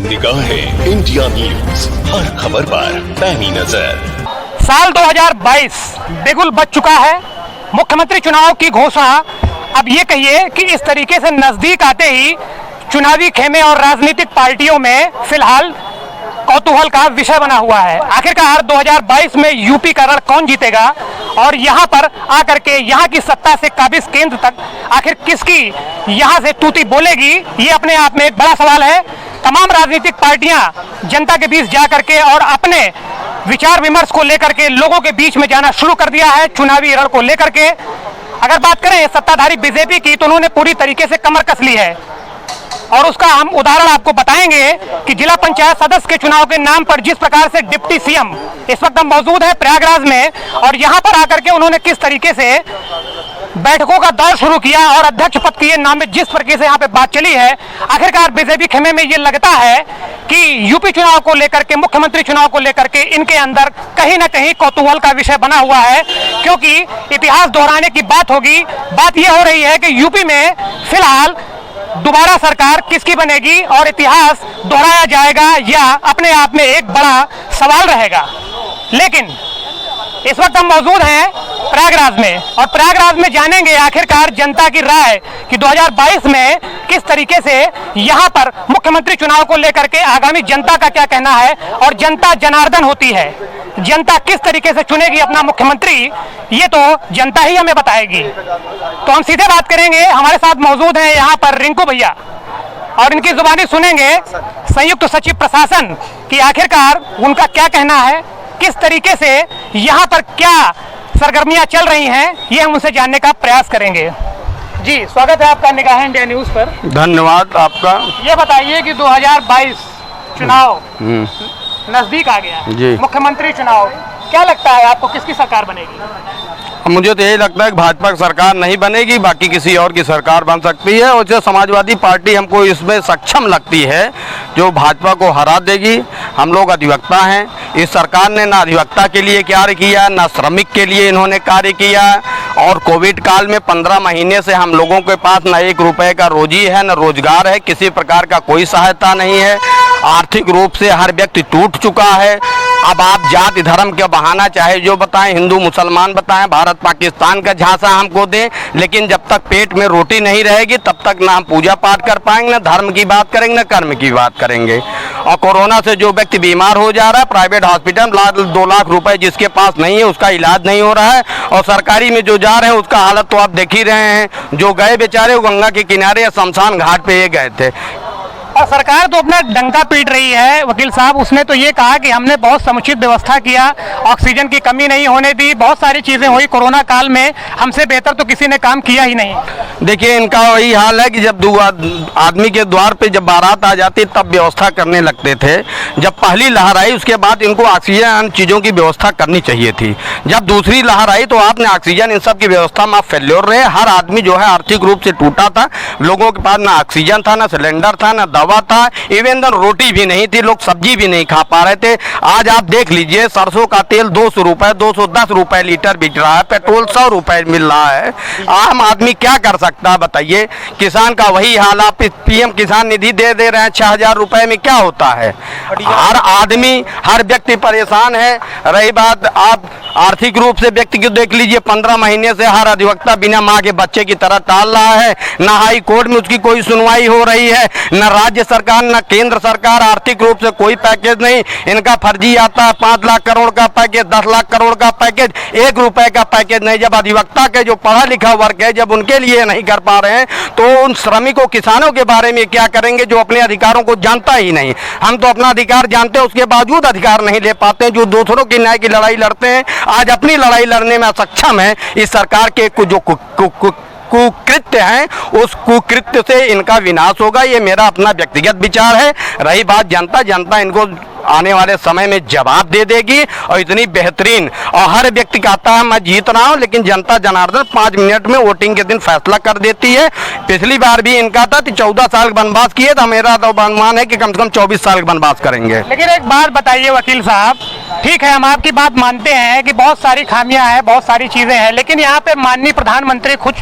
निगाहें India news, हर खबर पर पैनी नजर। साल 2022 बिगुल बज चुका है। मुख्यमंत्री चुनाव की घोषणा अब ये कहिए कि इस तरीके से नजदीक आते ही चुनावी खेमे और राजनीतिक पार्टियों में फिलहाल कौतूहल का विषय बना हुआ है। आखिरकार 2022 में यूपी का रण कौन जीतेगा और यहाँ पर आकर के यहाँ की सत्ता से काबिज केंद्र तक आखिर किसकी यहाँ से तूती बोलेगी, ये अपने आप में एक बड़ा सवाल है। तमाम राजनीतिक पार्टियां जनता के बीच जा करके और अपने विचार विमर्श को लेकर के लोगों के बीच में जाना शुरू कर दिया है चुनावी रण को लेकर के। अगर बात करें सत्ताधारी बीजेपी की, तो उन्होंने पूरी तरीके से कमर कस ली है और उसका हम उदाहरण आपको बताएंगे कि जिला पंचायत सदस्य के चुनाव के नाम पर जिस प्रकार से डिप्टी सीएम इस वक्त हम मौजूद है प्रयागराज में, और यहां पर आकर के उन्होंने किस तरीके से बैठकों का दौर शुरू किया और अध्यक्ष पद के नाम में जिस तरीके से यहाँ पे बात चली है। आखिरकार बीजेपी खेमे में ये लगता है कि यूपी चुनाव को लेकर के, मुख्यमंत्री चुनाव को लेकर के इनके अंदर कहीं ना कहीं कौतूहल का विषय बना हुआ है, क्योंकि इतिहास दोहराने की बात होगी। बात यह हो रही है कि यूपी में फिलहाल दोबारा सरकार किसकी बनेगी और इतिहास दोहराया जाएगा या अपने आप में एक बड़ा सवाल रहेगा। लेकिन इस वक्त हम मौजूद हैं प्रयागराज में और प्रयागराज में जानेंगे आखिरकार जनता की राय कि 2022 में किस तरीके से यहां पर मुख्यमंत्री चुनाव को लेकर के आगामी जनता का क्या कहना है और जनता जनार्दन होती है। जनता किस तरीके से चुनेगी अपना मुख्यमंत्री, ये तो जनता ही हमें बताएगी। तो हम सीधे बात करेंगे, हमारे साथ मौजूद हैं यहाँ पर रिंकू भैया और इनकी जुबानी सुनेंगे संयुक्त सचिव प्रशासन कि आखिरकार उनका क्या कहना है, किस तरीके से यहाँ पर क्या सरगर्मियां चल रही हैं, ये हम उनसे जानने का प्रयास करेंगे। जी स्वागत है आपका निगाहें इंडिया न्यूज पर। धन्यवाद आपका। ये बताइए कि 2022 चुनाव नजदीक आ गया जी, मुख्यमंत्री चुनाव, क्या लगता है आपको किसकी सरकार बनेगी? मुझे तो यही लगता है कि भाजपा की सरकार नहीं बनेगी, बाकी किसी और की सरकार बन सकती है और जो समाजवादी पार्टी हमको इसमें सक्षम लगती है जो भाजपा को हरा देगी। हम लोग अधिवक्ता हैं, इस सरकार ने ना अधिवक्ता के लिए कार्य किया, ना श्रमिक के लिए इन्होंने कार्य किया और कोविड काल में 15 महीने से हम लोगों के पास न 1 रुपए का रोजी है, न रोजगार है, किसी प्रकार का कोई सहायता नहीं है। आर्थिक रूप से हर व्यक्ति टूट चुका है। अब आप जाति धर्म के बहाना चाहे जो बताएं, हिंदू मुसलमान बताएं, भारत पाकिस्तान का झांसा हमको दें, लेकिन जब तक पेट में रोटी नहीं रहेगी तब तक ना हम पूजा पाठ कर पाएंगे, ना धर्म की बात करेंगे, ना कर्म की बात करेंगे। और कोरोना से जो व्यक्ति बीमार हो जा रहा है, प्राइवेट हॉस्पिटल 2 लाख रुपए जिसके पास नहीं है उसका इलाज नहीं हो रहा है और सरकारी में जो जा रहे हैं उसका हालत तो आप देख ही रहे हैं। जो गए बेचारे वो गंगा के किनारे या शमशान घाट पे ये गए थे। और सरकार तो अपना डंका पीट रही है। वकील साहब, उसने तो ये कहा कि हमने बहुत समुचित व्यवस्था किया, ऑक्सीजन की कमी नहीं होने दी, बहुत सारी चीजें हुई कोरोना काल में, हमसे बेहतर तो किसी ने काम किया ही नहीं। देखिए इनका वही हाल है कि जब आदमी के द्वार पे जब बारात आ जाती तब व्यवस्था करने लगते थे। जब पहली लहर आई उसके बाद इनको ऑक्सीजन चीज़ों की व्यवस्था करनी चाहिए थी। जब दूसरी लहर आई तो आपने ऑक्सीजन इन सब की व्यवस्था में फेल्योर रहे। हर आदमी जो है आर्थिक रूप से टूटा था, लोगों के पास ना ऑक्सीजन था, ना सिलेंडर था, ना दवा था, इवन रोटी भी नहीं थी, लोग सब्जी भी नहीं खा पा रहे थे। आज आप देख लीजिए सरसों का तेल 200 रुपए 210 रुपए लीटर बिक रहा है, पेट्रोल 100 रुपए मिल रहा है। आम आदमी क्या कर सकता है बताइए? किसान का वही हाल, आप पीएम किसान निधि दे रहे हैं 6000 रुपए में, क्या होता है? हर आदमी हर व्यक्ति परेशान है। रही बात आप आर्थिक रूप से व्यक्ति को देख लीजिए, 15 महीने से हर अधिवक्ता बिना माँ के बच्चे की तरह टाल रहा है। न हाई कोर्ट में उसकी कोई सुनवाई हो रही है, न राज्य सरकार न केंद्र सरकार, आर्थिक रूप से कोई पैकेज नहीं। इनका फर्जी आता है 5 लाख करोड़ का पैकेज, 10 लाख करोड़ का पैकेज, 1 रुपए का पैकेज नहीं। जब अधिवक्ता के जो पढ़ा लिखा वर्ग है जब उनके लिए नहीं कर पा रहे हैं तो उन श्रमिकों किसानों के बारे में क्या करेंगे जो अपने अधिकारों को जानता ही नहीं। हम तो अपना अधिकार जानते हैं, उसके बावजूद अधिकार नहीं ले पाते हैं। जो दूसरों की न्याय की लड़ाई लड़ते हैं आज अपनी लड़ाई लड़ने में असक्षम है। इस सरकार के जो कुकृत्य हैं उस कुकृत्य से इनका विनाश होगा, ये मेरा अपना व्यक्तिगत विचार है। रही बात जनता इनको आने वाले समय में जवाब दे देगी और इतनी बेहतरीन, और हर व्यक्ति कहता है मैं जीत रहा हूं, लेकिन जनता जनार्दन 5 मिनट में वोटिंग के दिन फैसला कर देती है। पिछली बार भी इनका था कि 14 साल वनवास किए, तो मेरा तो अनुमान है कि कम से कम 24 साल वनवास करेंगे। लेकिन एक बात बताइए वकील साहब, ठीक है हम आपकी बात मानते हैं कि बहुत सारी खामियां हैं, बहुत सारी चीजें हैं, लेकिन यहाँ पे माननीय प्रधानमंत्री खुद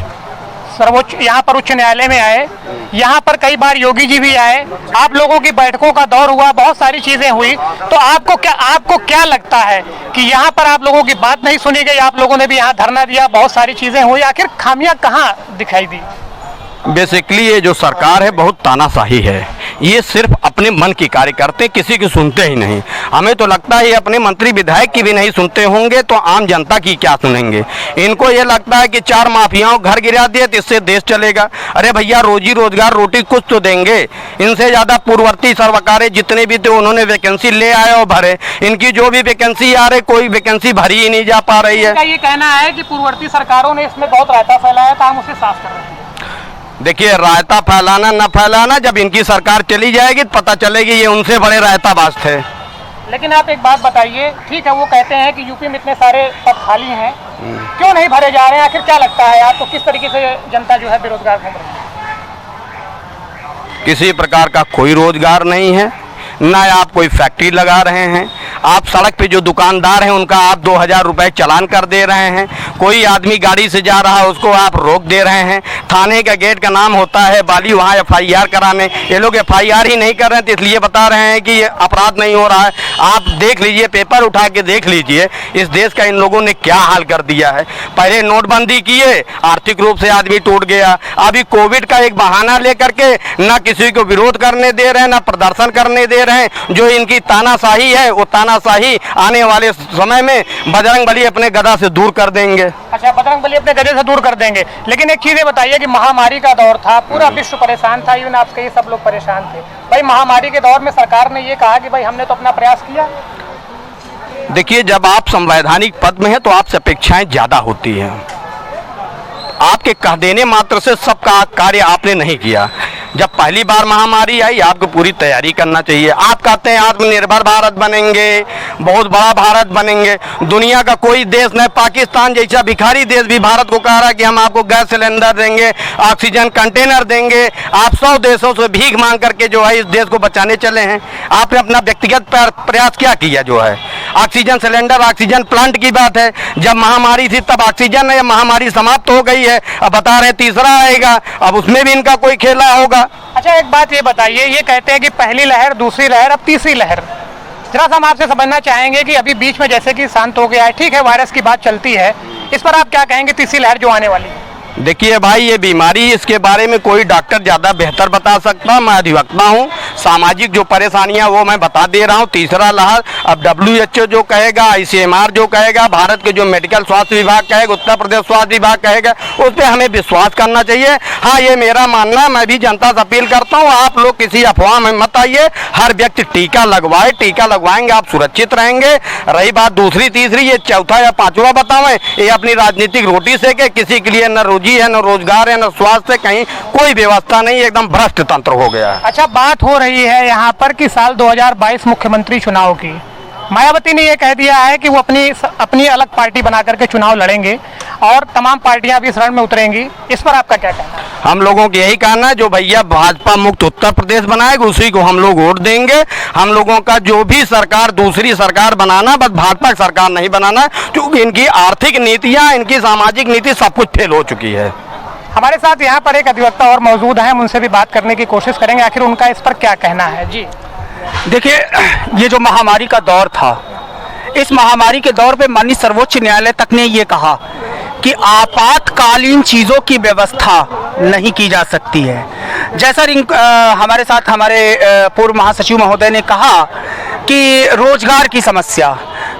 सर्वोच्च यहाँ पर उच्च न्यायालय में आए, यहाँ पर कई बार योगी जी भी आए, आप लोगों की बैठकों का दौर हुआ, बहुत सारी चीजें हुई, तो आपको क्या लगता है कि यहाँ पर आप लोगों की बात नहीं सुनी गई? आप लोगों ने भी यहाँ धरना दिया, बहुत सारी चीजें हुई, आखिर खामियां कहाँ दिखाई दी? बेसिकली ये जो सरकार है बहुत तानाशाही है। ये सिर्फ अपने मन की कार्य करते, किसी की सुनते ही नहीं। हमें तो लगता है ये अपने मंत्री विधायक की भी नहीं सुनते होंगे तो आम जनता की क्या सुनेंगे। इनको ये लगता है कि 4 माफियाओं घर गिरा दिए तो इससे देश चलेगा। अरे भैया, रोजी रोजगार रोटी कुछ तो देंगे। इनसे ज़्यादा पूर्ववर्ती सरकारें जितने भी थे उन्होंने वैकेंसी ले आए और भरे। इनकी जो भी वैकेंसी आ रही, कोई वैकेंसी भरी ही नहीं जा पा रही है। ये कहना है कि पूर्ववर्ती सरकारों ने इसमें बहुत रायता फैलाया था, हम उसे साफ कर रहे हैं। देखिए, रायता फैलाना न फैलाना, जब इनकी सरकार चली जाएगी तो पता चलेगी ये उनसे बड़े रायताबाज थे। लेकिन आप एक बात बताइए, ठीक है वो कहते हैं कि यूपी में इतने सारे पद खाली हैं, क्यों नहीं भरे जा रहे हैं? आखिर क्या लगता है आपको, किस तरीके से जनता जो है बेरोजगार घूम रही है? किसी प्रकार का कोई रोजगार नहीं है, ना आप कोई फैक्ट्री लगा रहे हैं। आप सड़क पे जो दुकानदार हैं उनका आप 2000 रुपए चालान कर दे रहे हैं। कोई आदमी गाड़ी से जा रहा है उसको आप रोक दे रहे हैं। थाने का गेट का नाम होता है बाली, वहाँ FIR कराने, ये लोग FIR ही नहीं कर रहे हैं तो इसलिए बता रहे हैं कि ये अपराध नहीं हो रहा है। आप देख लीजिए, पेपर उठा के देख लीजिए, इस देश का इन लोगों ने क्या हाल कर दिया है। पहले नोटबंदी किए, आर्थिक रूप से आदमी टूट गया। अभी कोविड का एक बहाना लेकर के ना किसी को विरोध करने दे रहे हैं, ना प्रदर्शन करने दे रहे हैं। जो इनकी तानाशाही है वो तानाशाही आने वाले समय में बजरंगबली अपने गदा से दूर कर देंगे। अच्छा, बजरंगबली अपने गधे से दूर कर देंगे। लेकिन एक चीज़ बताइए कि महामारी का दौर था, पूरा विश्व परेशान था, इवन आपके ये सब लोग परेशान थे। भाई महामारी के दौर में सरकार ने ये कहा कि भाई हमने तो अपना प्रयास किया। देखिए, जब आप संवैधानिक पद में हैं तो आपसे अपेक्षाएं ज़्यादा होती हैं। आपके कह देने मात्र से सबका कार्य आपने नहीं किया। जब पहली बार महामारी आई, आपको पूरी तैयारी करना चाहिए। आप कहते हैं आत्मनिर्भर भारत बनेंगे, बहुत बड़ा भारत बनेंगे। दुनिया का कोई देश नहीं, पाकिस्तान जैसा भिखारी देश भी भारत को कह रहा है कि हम आपको गैस सिलेंडर देंगे, ऑक्सीजन कंटेनर देंगे। आप 100 देशों से भीख मांग करके जो है इस देश को बचाने चले हैं। आपने अपना व्यक्तिगत प्रयास क्या किया? जो है ऑक्सीजन सिलेंडर, ऑक्सीजन प्लांट की बात है। जब महामारी थी तब ऑक्सीजन है, महामारी समाप्त हो गई है, अब बता रहे तीसरा आएगा, अब उसमें भी इनका कोई खेला होगा। अच्छा, एक बात ये बताइए, ये कहते हैं कि पहली लहर, दूसरी लहर, अब तीसरी लहर। जरा सा हम आपसे समझना चाहेंगे कि अभी बीच में जैसे कि शांत हो गया है, ठीक है वायरस की बात चलती है, इस पर आप क्या कहेंगे तीसरी लहर जो आने वाली है? देखिए भाई, ये बीमारी, इसके बारे में कोई डॉक्टर ज़्यादा बेहतर बता सकता। मैं अधिवक्ता हूँ, सामाजिक जो परेशानियाँ वो मैं बता दे रहा हूँ। तीसरा लहर अब WHO जो कहेगा, ICMR जो कहेगा, भारत के जो मेडिकल स्वास्थ्य विभाग कहेगा, उत्तर प्रदेश स्वास्थ्य विभाग कहेगा, उस पर हमें विश्वास करना चाहिए। हाँ, ये मेरा मानना, मैं भी जनता से अपील करता हूँ, आप लोग किसी अफवाह में मत आइए। हर व्यक्ति टीका लगवाए, टीका लगवाएंगे आप सुरक्षित रहेंगे। रही बात दूसरी तीसरी, ये चौथा या पाँचवा बतावें, ये अपनी राजनीतिक रोटी सेके। किसी के लिए न है, न रोजगार है, न स्वास्थ्य, कहीं कोई व्यवस्था नहीं, एकदम भ्रष्ट तंत्र हो गया है। अच्छा, बात हो रही है यहाँ पर कि साल 2022 मुख्यमंत्री चुनाव की, मायावती ने ये कह दिया है कि वो अपनी अलग पार्टी बना करके चुनाव लड़ेंगे और तमाम पार्टियां भी इस रण में उतरेंगी। इस पर आपका क्या कहना है? हम लोगों को यही कहना है, जो भैया भाजपा मुक्त उत्तर प्रदेश बनाएगा उसी को हम लोग वोट देंगे। हम लोगों का जो भी सरकार, दूसरी सरकार बनाना, बस भाजपा की सरकार नहीं बनाना, क्योंकि इनकी आर्थिक नीतियाँ, इनकी सामाजिक नीति सब कुछ फेल हो चुकी है। हमारे साथ यहाँ पर एक अधिवक्ता और मौजूद हैं, हम उनसे भी बात करने की कोशिश करेंगे, आखिर उनका इस पर क्या कहना है। जी देखिए, ये जो महामारी का दौर था, इस महामारी के दौर पे माननीय सर्वोच्च न्यायालय तक ने ये कहा कि आपातकालीन चीज़ों की व्यवस्था नहीं की जा सकती है। जैसा हमारे साथ हमारे पूर्व महासचिव महोदय ने कहा कि रोजगार की समस्या,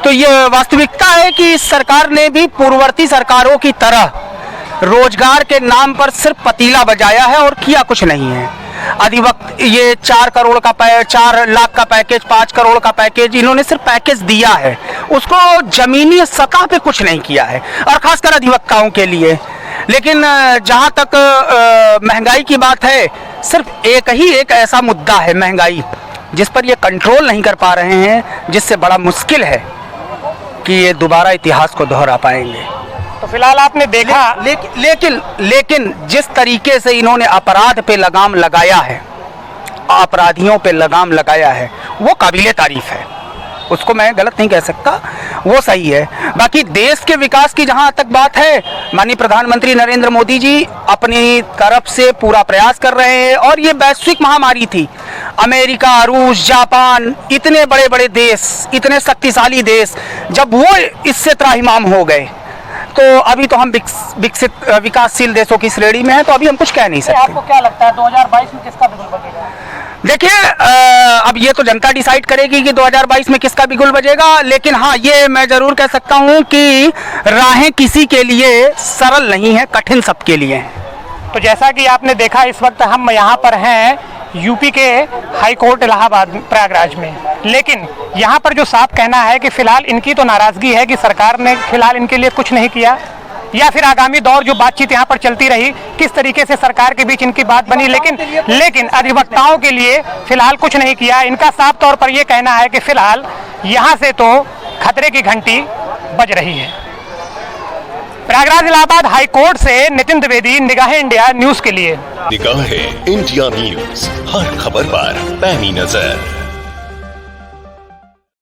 तो ये वास्तविकता है कि सरकार ने भी पूर्ववर्ती सरकारों की तरह रोजगार के नाम पर सिर्फ पतीला बजाया है और किया कुछ नहीं है। अधिवक्त ये 4 लाख का पैकेज, 5 करोड़ का पैकेज, इन्होंने सिर्फ पैकेज दिया है, उसको जमीनी सतह पे कुछ नहीं किया है, और खासकर अधिवक्ताओं के लिए। लेकिन जहाँ तक महंगाई की बात है, सिर्फ एक ऐसा मुद्दा है महंगाई, जिस पर ये कंट्रोल नहीं कर पा रहे हैं, जिससे बड़ा मुश्किल है कि ये दोबारा इतिहास को दोहरा पाएंगे। तो फिलहाल आपने देखा, लेकिन जिस तरीके से इन्होंने अपराध पे लगाम लगाया है, अपराधियों पे लगाम लगाया है, वो काबिले तारीफ है। उसको मैं गलत नहीं कह सकता, वो सही है। बाकी देश के विकास की जहाँ तक बात है, माननीय प्रधानमंत्री नरेंद्र मोदी जी अपनी तरफ से पूरा प्रयास कर रहे हैं। और ये वैश्विक महामारी थी, अमेरिका, रूस, जापान, इतने बड़े बड़े देश, इतने शक्तिशाली देश, जब वो इससे त्राहिमाम हो गए तो अभी तो हम विकसित विकासशील देशों की श्रेणी में हैं, तो अभी हम कुछ कह नहीं सकते। आपको क्या लगता है 2022 में किसका बिगुल बजेगा? देखिए, अब ये तो जनता डिसाइड करेगी कि 2022 में किसका बिगुल बजेगा, लेकिन हाँ, ये मैं जरूर कह सकता हूँ कि राहें किसी के लिए सरल नहीं है, कठिन सबके लिए है। तो जैसा कि आपने देखा, इस वक्त हम यहाँ पर हैं यूपी के हाई कोर्ट इलाहाबाद प्रयागराज में, लेकिन यहाँ पर जो साफ कहना है कि फिलहाल इनकी तो नाराजगी है कि सरकार ने फिलहाल इनके लिए कुछ नहीं किया, या फिर आगामी दौर जो बातचीत यहाँ पर चलती रही किस तरीके से सरकार के बीच इनकी बात बनी, लेकिन अधिवक्ताओं के लिए फिलहाल कुछ नहीं किया। इनका साफ तौर पर यह कहना है कि फिलहाल यहाँ से तो खतरे की घंटी बज रही है। प्रयागराज इलाहाबाद हाई कोर्ट से नितिन द्विवेदी, निगाहे इंडिया न्यूज के लिए। निगाहे इंडिया न्यूज, हर खबर पर पैनी नजर।